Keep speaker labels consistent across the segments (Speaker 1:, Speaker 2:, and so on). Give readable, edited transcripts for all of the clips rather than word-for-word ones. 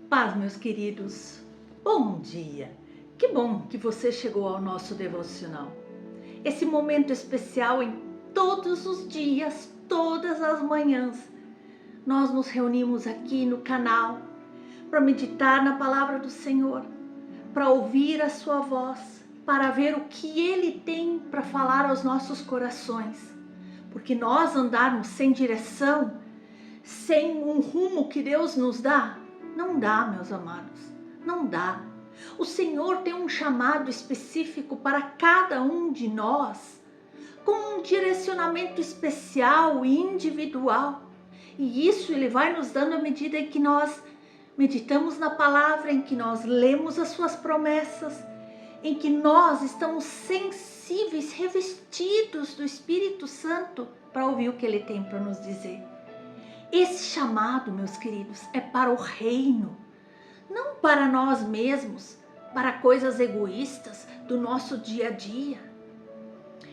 Speaker 1: Paz, meus queridos, bom dia! Que bom que você chegou ao nosso devocional. Esse momento especial em todos os dias, todas as manhãs, nós nos reunimos aqui no canal para meditar na palavra do Senhor, para ouvir a sua voz, para ver o que Ele tem para falar aos nossos corações. Porque nós andarmos sem direção, sem um rumo que Deus nos dá, não dá, meus amados, não dá. O Senhor tem um chamado específico para cada um de nós, com um direcionamento especial e individual. E isso Ele vai nos dando à medida em que nós meditamos na palavra, em que nós lemos as suas promessas, em que nós estamos sensíveis, revestidos do Espírito Santo para ouvir o que Ele tem para nos dizer. Esse chamado, meus queridos, é para o reino, não para nós mesmos, para coisas egoístas do nosso dia a dia.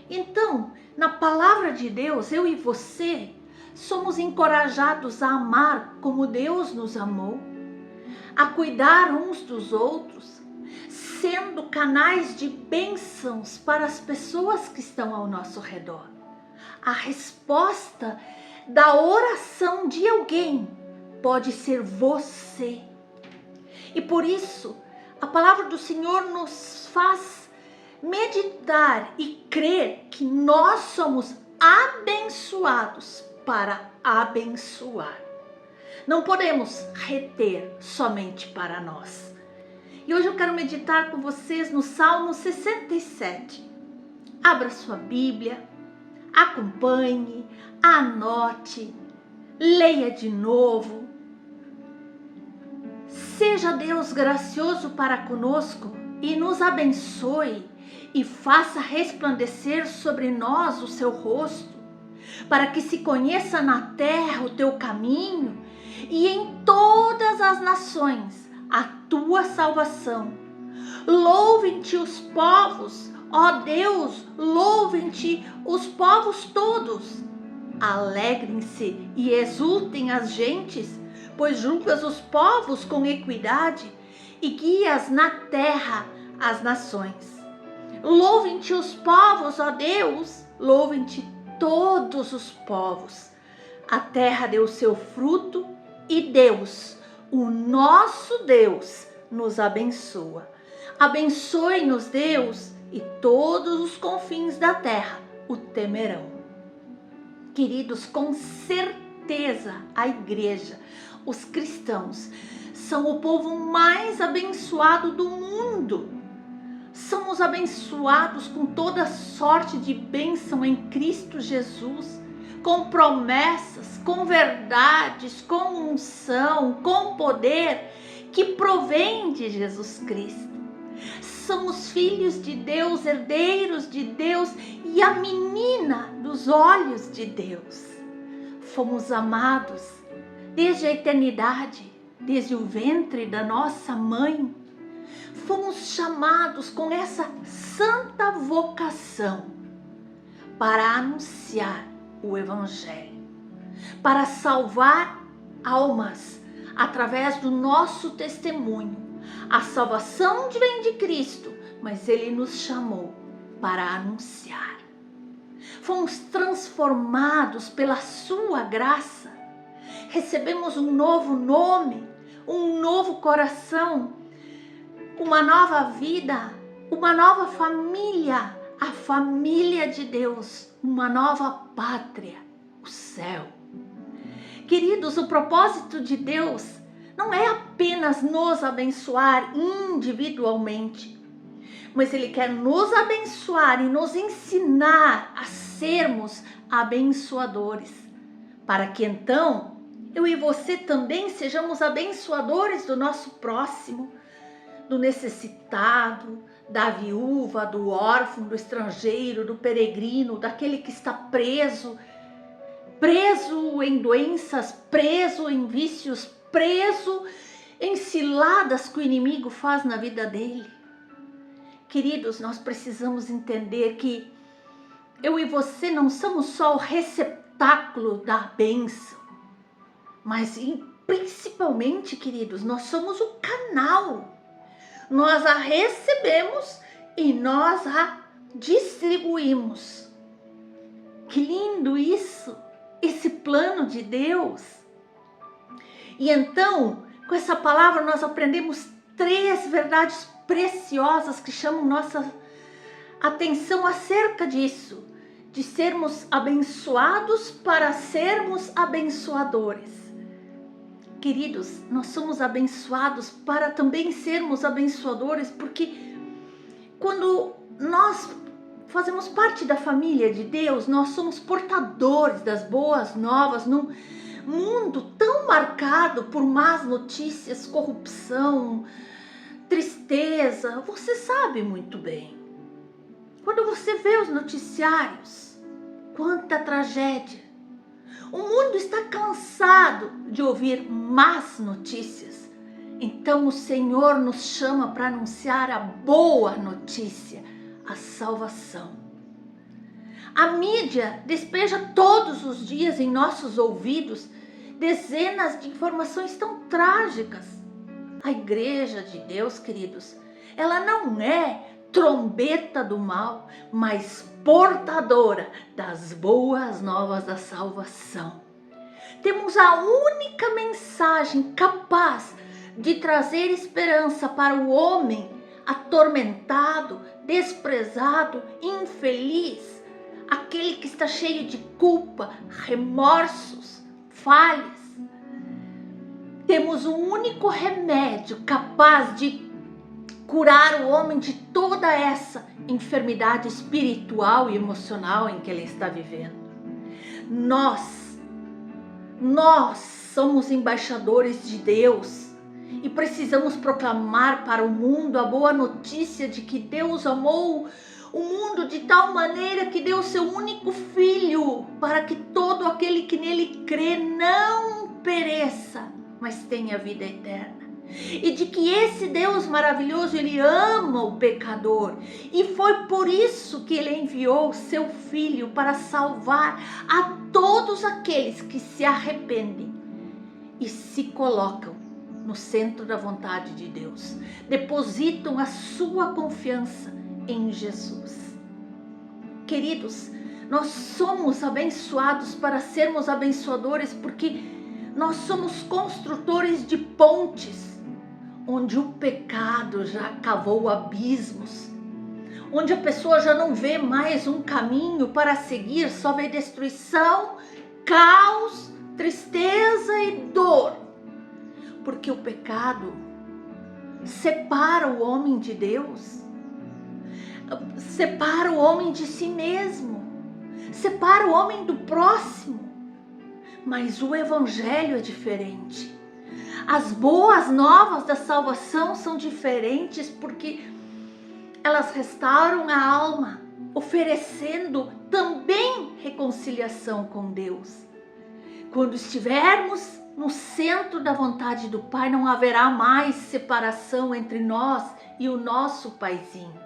Speaker 1: Então, na palavra de Deus, eu e você somos encorajados a amar como Deus nos amou, a cuidar uns dos outros, sendo canais de bênçãos para as pessoas que estão ao nosso redor. A resposta da oração de alguém pode ser você. E por isso, a palavra do Senhor nos faz meditar e crer que nós somos abençoados para abençoar. Não podemos reter somente para nós. E hoje eu quero meditar com vocês no Salmo 67. Abra sua Bíblia, acompanhe, anote, leia de novo. Seja Deus gracioso para conosco e nos abençoe e faça resplandecer sobre nós o seu rosto, para que se conheça na terra o teu caminho e em todas as nações a tua salvação. Louvem-te os povos, ó Deus, louvem-te os povos todos. Alegrem-se e exultem as gentes, pois julgas os povos com equidade e guias na terra as nações. Louvem-te os povos, ó Deus, louvem-te todos os povos. A terra deu seu fruto e Deus, o nosso Deus, nos abençoa. Abençoe-nos, Deus, e todos os confins da terra o temerão. Queridos, com certeza a igreja, os cristãos, são o povo mais abençoado do mundo. Somos abençoados com toda sorte de bênção em Cristo Jesus, com promessas, com verdades, com unção, com poder que provém de Jesus Cristo. Somos filhos de Deus, herdeiros de Deus e a menina dos olhos de Deus. Fomos amados desde a eternidade, desde o ventre da nossa mãe. Fomos chamados com essa santa vocação para anunciar o Evangelho, para salvar almas através do nosso testemunho. A salvação vem de Cristo, mas Ele nos chamou para anunciar. Fomos transformados pela sua graça. Recebemos um novo nome, um novo coração, uma nova vida, uma nova família, a família de Deus, uma nova pátria, o céu. Queridos, o propósito de Deus não é apenas nos abençoar individualmente, mas Ele quer nos abençoar e nos ensinar a sermos abençoadores, para que então eu e você também sejamos abençoadores do nosso próximo, do necessitado, da viúva, do órfão, do estrangeiro, do peregrino, daquele que está preso em doenças, preso em vícios, preso em ciladas que o inimigo faz na vida dele. Queridos, nós precisamos entender que eu e você não somos só o receptáculo da bênção, mas principalmente, queridos, nós somos o canal. Nós a recebemos e nós a distribuímos. Que lindo isso, esse plano de Deus. E então, com essa palavra nós aprendemos 3 verdades preciosas que chamam nossa atenção acerca disso, de sermos abençoados para sermos abençoadores. Queridos, nós somos abençoados para também sermos abençoadores, porque quando nós fazemos parte da família de Deus, nós somos portadores das boas novas num mundo tão marcado por más notícias, corrupção, tristeza. Você sabe muito bem. Quando você vê os noticiários, quanta tragédia. O mundo está cansado de ouvir más notícias. Então o Senhor nos chama para anunciar a boa notícia, a salvação. A mídia despeja todos os dias em nossos ouvidos dezenas de informações tão trágicas. A igreja de Deus, queridos, ela não é trombeta do mal, mas portadora das boas novas da salvação. Temos a única mensagem capaz de trazer esperança para o homem atormentado, desprezado, infeliz, aquele que está cheio de culpa, remorsos, falhas. Temos um único remédio capaz de curar o homem de toda essa enfermidade espiritual e emocional em que ele está vivendo. Nós somos embaixadores de Deus e precisamos proclamar para o mundo a boa notícia de que Deus amou o mundo de tal maneira que deu seu único filho para que todo aquele que nele crê não pereça, mas tenha vida eterna. E de que esse Deus maravilhoso, ele ama o pecador. E foi por isso que ele enviou seu filho para salvar a todos aqueles que se arrependem e se colocam no centro da vontade de Deus. Depositam a sua confiança em Jesus. Queridos, nós somos abençoados para sermos abençoadores, porque nós somos construtores de pontes, onde o pecado já cavou abismos, onde a pessoa já não vê mais um caminho para seguir, só vê destruição, caos, tristeza e dor, porque o pecado separa o homem de Deus, separa o homem de si mesmo, separa o homem do próximo. Mas o evangelho é diferente. As boas novas da salvação são diferentes porque elas restauram a alma, oferecendo também reconciliação com Deus. Quando estivermos no centro da vontade do Pai, não haverá mais separação entre nós e o nosso Paizinho.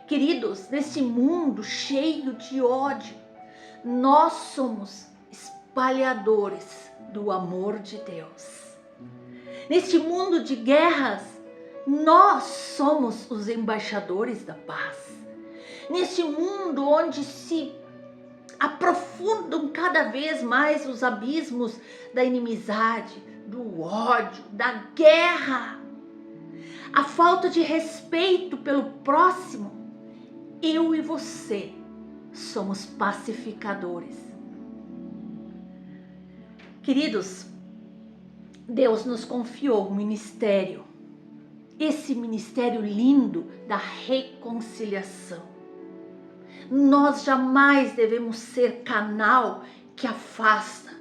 Speaker 1: Queridos, nesse mundo cheio de ódio, nós somos espalhadores do amor de Deus. Neste mundo de guerras, nós somos os embaixadores da paz. Neste mundo onde se aprofundam cada vez mais os abismos da inimizade, do ódio, da guerra, a falta de respeito pelo próximo, eu e você somos pacificadores. Queridos, Deus nos confiou um ministério, esse ministério lindo da reconciliação. Nós jamais devemos ser canal que afasta,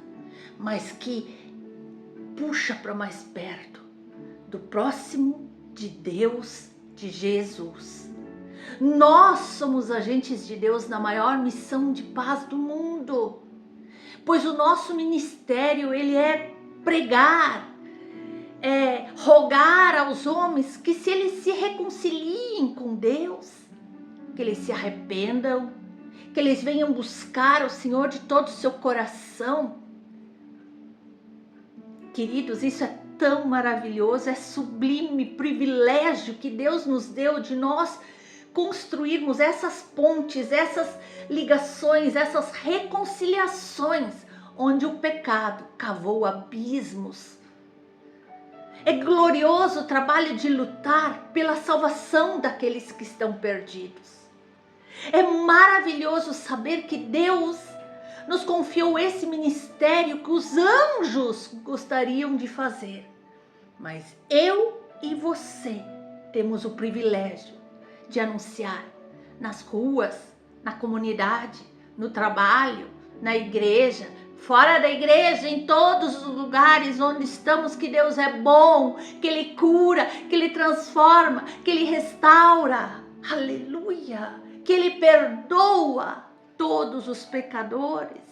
Speaker 1: mas que puxa para mais perto do próximo, de Deus, de Jesus. Nós somos agentes de Deus na maior missão de paz do mundo, pois o nosso ministério, ele é pregar, rogar aos homens que se eles se reconciliem com Deus, que eles se arrependam, que eles venham buscar o Senhor de todo o seu coração. Queridos, isso é tão maravilhoso, é sublime privilégio que Deus nos deu de nós construirmos essas pontes, essas ligações, essas reconciliações, onde o pecado cavou abismos. É glorioso o trabalho de lutar pela salvação daqueles que estão perdidos. É maravilhoso saber que Deus nos confiou esse ministério que os anjos gostariam de fazer. Mas eu e você temos o privilégio de anunciar nas ruas, na comunidade, no trabalho, na igreja, fora da igreja, em todos os lugares onde estamos, que Deus é bom, que Ele cura, que Ele transforma, que Ele restaura. Aleluia! Que Ele perdoa todos os pecadores.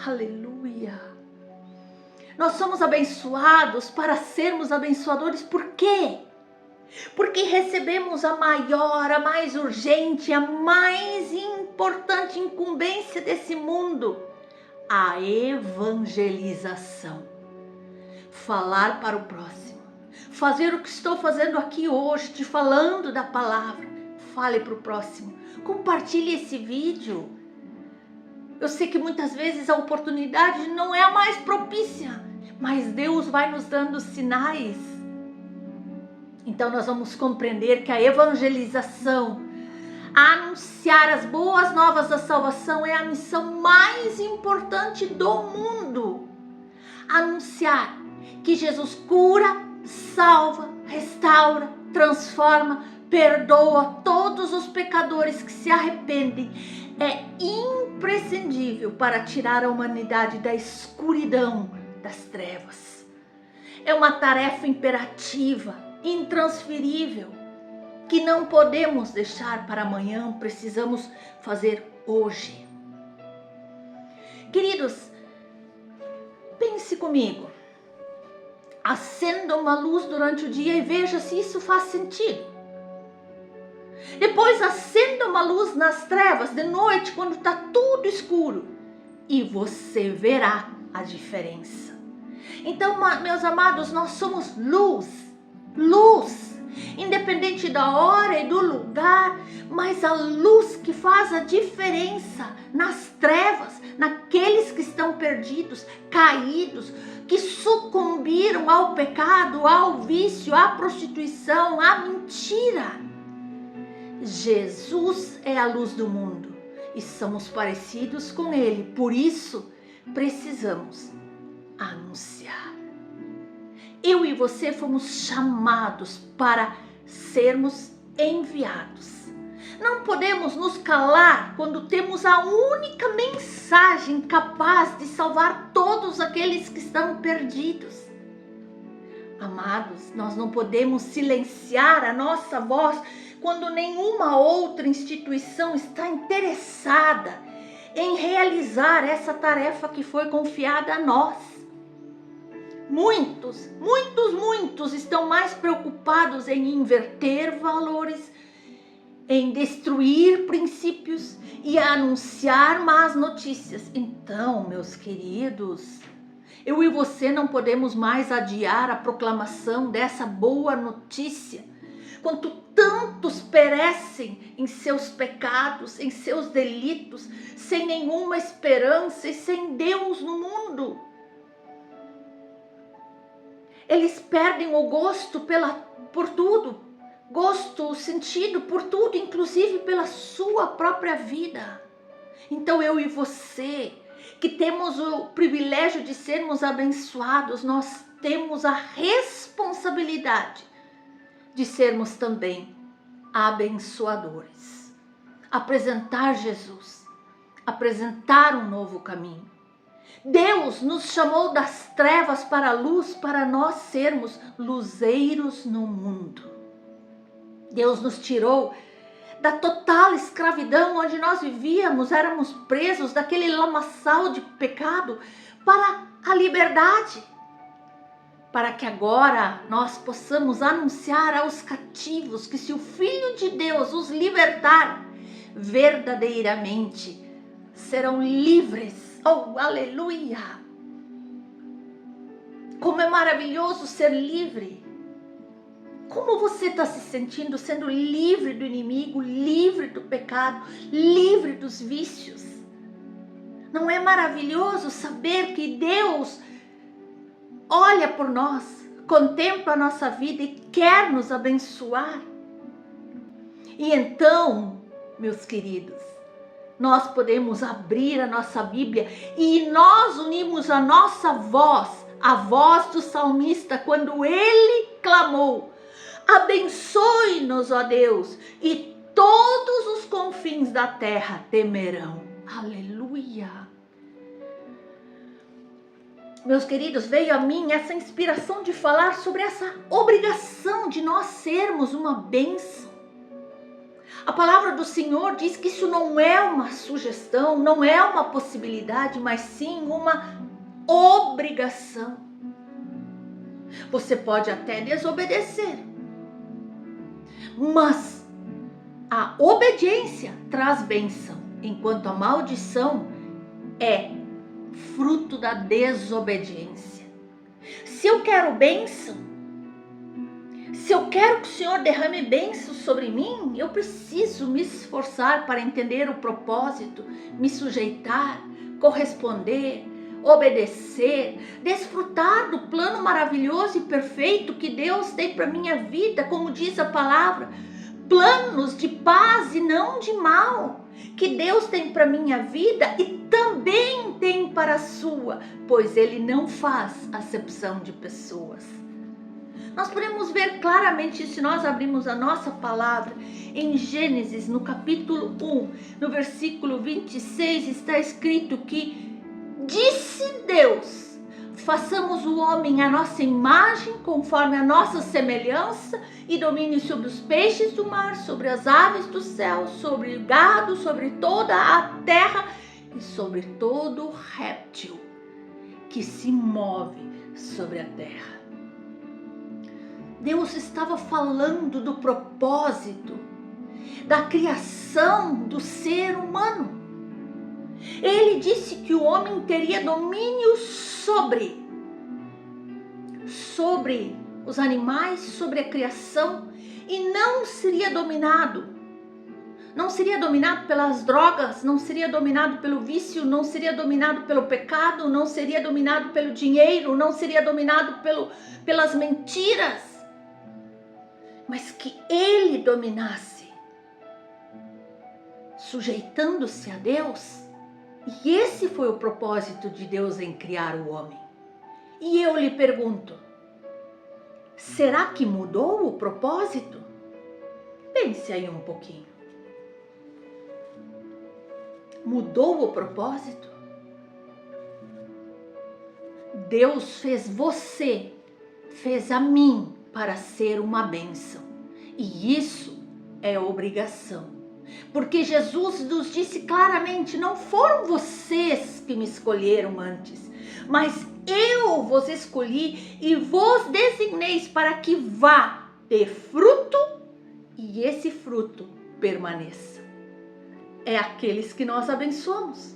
Speaker 1: Aleluia! Nós somos abençoados para sermos abençoadores. Por quê? Porque recebemos a maior, a mais urgente, a mais importante incumbência desse mundo: a evangelização. Falar para o próximo. Fazer o que estou fazendo aqui hoje, te falando da palavra. Fale para o próximo. Compartilhe esse vídeo. Eu sei que muitas vezes a oportunidade não é a mais propícia, mas Deus vai nos dando sinais. Então nós vamos compreender que a evangelização, anunciar as boas novas da salvação, é a missão mais importante do mundo. Anunciar que Jesus cura, salva, restaura, transforma, perdoa todos os pecadores que se arrependem é imprescindível para tirar a humanidade da escuridão das trevas. É uma tarefa imperativa, intransferível, que não podemos deixar para amanhã, precisamos fazer hoje. Queridos, pense comigo. Acenda uma luz durante o dia e veja se isso faz sentido. Depois acenda uma luz nas trevas de noite, quando está tudo escuro, e você verá a diferença. Então, meus amados, nós somos luz, independente da hora e do lugar, mas a luz que faz a diferença nas trevas, naqueles que estão perdidos, caídos, que sucumbiram ao pecado, ao vício, à prostituição, à mentira. Jesus é a luz do mundo e somos parecidos com Ele, por isso precisamos anunciar. Eu e você fomos chamados para sermos enviados. Não podemos nos calar quando temos a única mensagem capaz de salvar todos aqueles que estão perdidos. Amados, nós não podemos silenciar a nossa voz quando nenhuma outra instituição está interessada em realizar essa tarefa que foi confiada a nós. Muitos estão mais preocupados em inverter valores, em destruir princípios e anunciar más notícias. Então, meus queridos, eu e você não podemos mais adiar a proclamação dessa boa notícia, quanto tantos perecem em seus pecados, em seus delitos, sem nenhuma esperança e sem Deus no mundo. Eles perdem o gosto por tudo, gosto, o sentido por tudo, inclusive pela sua própria vida. Então eu e você, que temos o privilégio de sermos abençoados, nós temos a responsabilidade de sermos também abençoadores. Apresentar Jesus, apresentar um novo caminho. Deus nos chamou das trevas para a luz, para nós sermos luzeiros no mundo. Deus nos tirou da total escravidão onde nós vivíamos, éramos presos daquele lamaçal de pecado, para a liberdade, para que agora nós possamos anunciar aos cativos que se o Filho de Deus os libertar, verdadeiramente serão livres. Oh, aleluia! Como é maravilhoso ser livre. Como você está se sentindo sendo livre do inimigo, livre do pecado, livre dos vícios? Não é maravilhoso saber que Deus olha por nós, contempla a nossa vida e quer nos abençoar? E então, meus queridos, nós podemos abrir a nossa Bíblia e nós unimos a nossa voz, a voz do salmista, quando ele clamou: abençoe-nos, ó Deus, e todos os confins da terra temerão. Aleluia! Meus queridos, veio a mim essa inspiração de falar sobre essa obrigação de nós sermos uma bênção. A palavra do Senhor diz que isso não é uma sugestão, não é uma possibilidade, mas sim uma obrigação. Você pode até desobedecer, mas a obediência traz bênção, enquanto a maldição é fruto da desobediência. Se eu quero bênção, se eu quero que o Senhor derrame bênção sobre mim, eu preciso me esforçar para entender o propósito, me sujeitar, corresponder, obedecer, desfrutar do plano maravilhoso e perfeito que Deus tem para minha vida, como diz a palavra, planos de paz e não de mal, que Deus tem para minha vida e também tem para a sua, pois Ele não faz acepção de pessoas. Nós podemos ver claramente, se nós abrirmos a nossa palavra, em Gênesis, no capítulo 1, no versículo 26, está escrito que disse Deus: façamos o homem à nossa imagem, conforme a nossa semelhança, e domine sobre os peixes do mar, sobre as aves do céu, sobre o gado, sobre toda a terra e sobre todo réptil que se move sobre a terra. Deus estava falando do propósito da criação do ser humano. Ele disse que o homem teria domínio sobre os animais, sobre a criação, e não seria dominado pelas drogas, não seria dominado pelo vício, não seria dominado pelo pecado, não seria dominado pelo dinheiro, não seria dominado pelas mentiras, mas que ele dominasse, sujeitando-se a Deus. E esse foi o propósito de Deus em criar o homem. E eu lhe pergunto, será que mudou o propósito? Pense aí um pouquinho. Mudou o propósito? Deus fez você, fez a mim para ser uma bênção. E isso é obrigação. Porque Jesus nos disse claramente: não foram vocês que me escolheram antes, mas eu vos escolhi e vos designei para que vá ter fruto e esse fruto permaneça. É aqueles que nós abençoamos,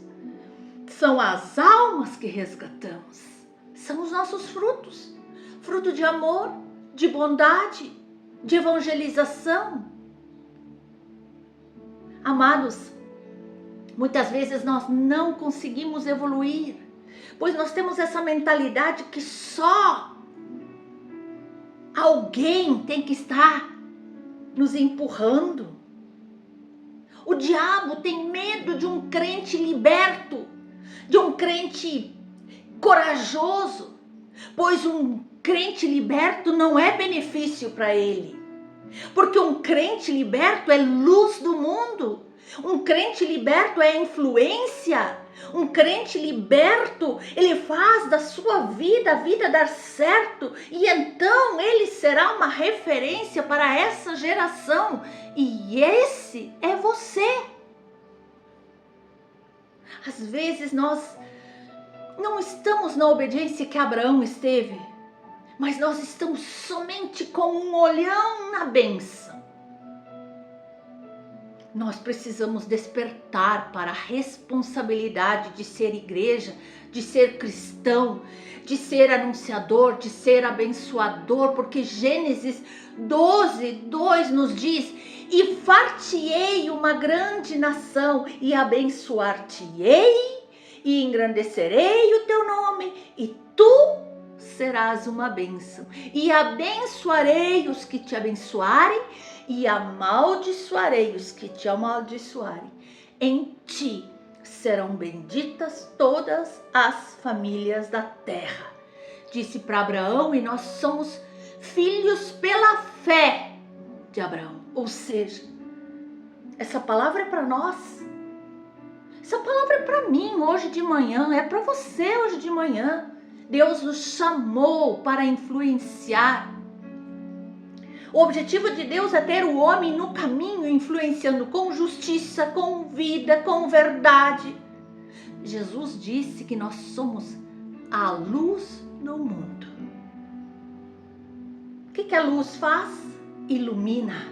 Speaker 1: são as almas que resgatamos, são os nossos frutos, fruto de amor, de bondade, de evangelização. Amados, muitas vezes nós não conseguimos evoluir, pois nós temos essa mentalidade que só alguém tem que estar nos empurrando. O diabo tem medo de um crente liberto, de um crente corajoso, pois um crente liberto não é benefício para ele. Porque um crente liberto é luz do mundo, um crente liberto é influência, um crente liberto, ele faz da sua vida a vida dar certo, e então ele será uma referência para essa geração, e esse é você. Às vezes nós não estamos na obediência que Abraão esteve, mas nós estamos somente com um olhão na bênção. Nós precisamos despertar para a responsabilidade de ser igreja, de ser cristão, de ser anunciador, de ser abençoador, porque Gênesis 12:2 nos diz: e far-te-ei uma grande nação, e abençoar-te-ei, e engrandecerei o teu nome, e tu serás uma bênção. E abençoarei os que te abençoarem, e amaldiçoarei os que te amaldiçoarem. Em ti serão benditas todas as famílias da terra. Disse para Abraão, e nós somos filhos pela fé de Abraão. Ou seja, essa palavra é para nós. Essa palavra é para mim hoje de manhã, é para você hoje de manhã. Deus nos chamou para influenciar. O objetivo de Deus é ter o homem no caminho, influenciando com justiça, com vida, com verdade. Jesus disse que nós somos a luz do mundo. O que a luz faz? Ilumina,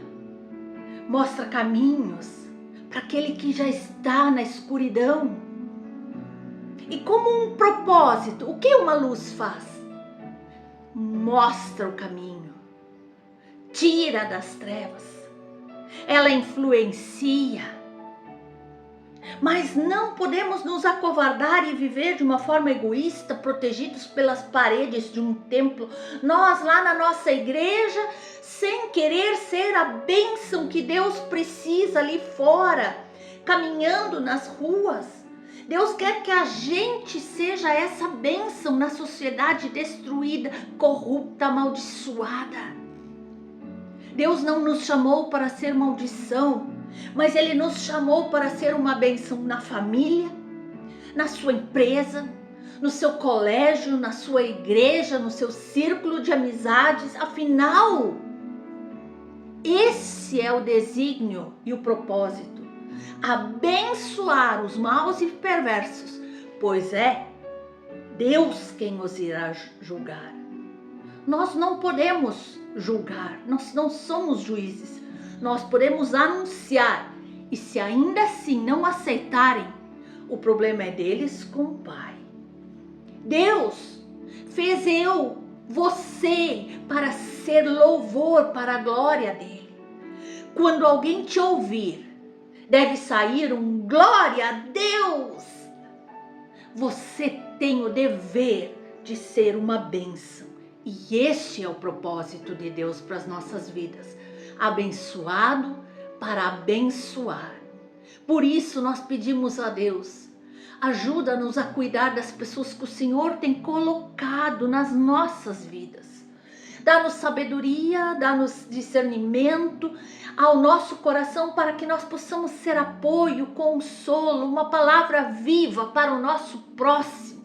Speaker 1: mostra caminhos para aquele que já está na escuridão. E como um propósito, o que uma luz faz? Mostra o caminho, tira das trevas, ela influencia. Mas não podemos nos acovardar e viver de uma forma egoísta, protegidos pelas paredes de um templo. Nós lá na nossa igreja, sem querer ser a bênção que Deus precisa ali fora, caminhando nas ruas. Deus quer que a gente seja essa bênção na sociedade destruída, corrupta, amaldiçoada. Deus não nos chamou para ser maldição, mas Ele nos chamou para ser uma bênção na família, na sua empresa, no seu colégio, na sua igreja, no seu círculo de amizades. Afinal, esse é o desígnio e o propósito: abençoar os maus e perversos, pois é Deus quem os irá julgar. Nós não podemos julgar, nós não somos juízes. Nós podemos anunciar, e se ainda assim não aceitarem, o problema é deles com o Pai. Deus fez você, para ser louvor para a glória dele. Quando alguém te ouvir, deve sair um glória a Deus. Você tem o dever de ser uma bênção, e este é o propósito de Deus para as nossas vidas. Abençoado para abençoar. Por isso nós pedimos a Deus, ajuda-nos a cuidar das pessoas que o Senhor tem colocado nas nossas vidas. Dá-nos sabedoria, dá-nos discernimento ao nosso coração, para que nós possamos ser apoio, consolo, uma palavra viva para o nosso próximo.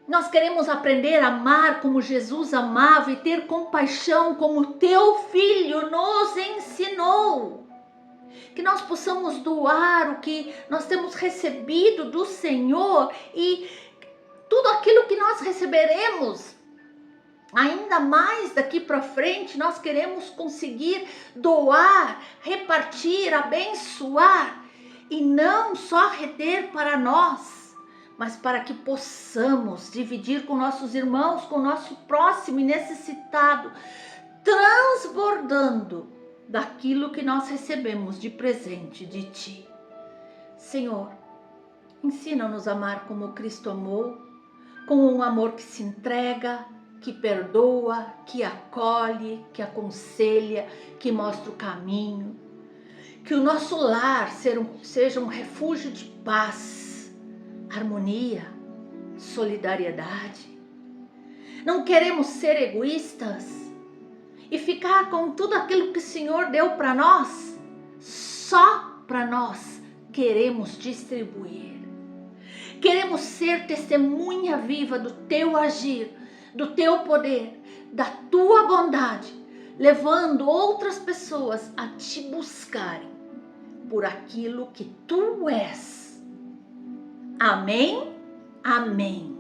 Speaker 1: Nós queremos aprender a amar como Jesus amava e ter compaixão como teu filho nos ensinou. Que nós possamos doar o que nós temos recebido do Senhor, e tudo aquilo que nós receberemos, ainda mais daqui para frente, nós queremos conseguir doar, repartir, abençoar, e não só reter para nós, mas para que possamos dividir com nossos irmãos, com o nosso próximo e necessitado, transbordando daquilo que nós recebemos de presente de Ti. Senhor, ensina-nos a amar como Cristo amou, com um amor que se entrega, que perdoa, que acolhe, que aconselha, que mostra o caminho. Que o nosso lar seja um refúgio de paz, harmonia, solidariedade. Não queremos ser egoístas e ficar com tudo aquilo que o Senhor deu para nós, só para nós. Queremos distribuir. Queremos ser testemunha viva do teu agir, do teu poder, da tua bondade, levando outras pessoas a te buscarem por aquilo que tu és. Amém? Amém.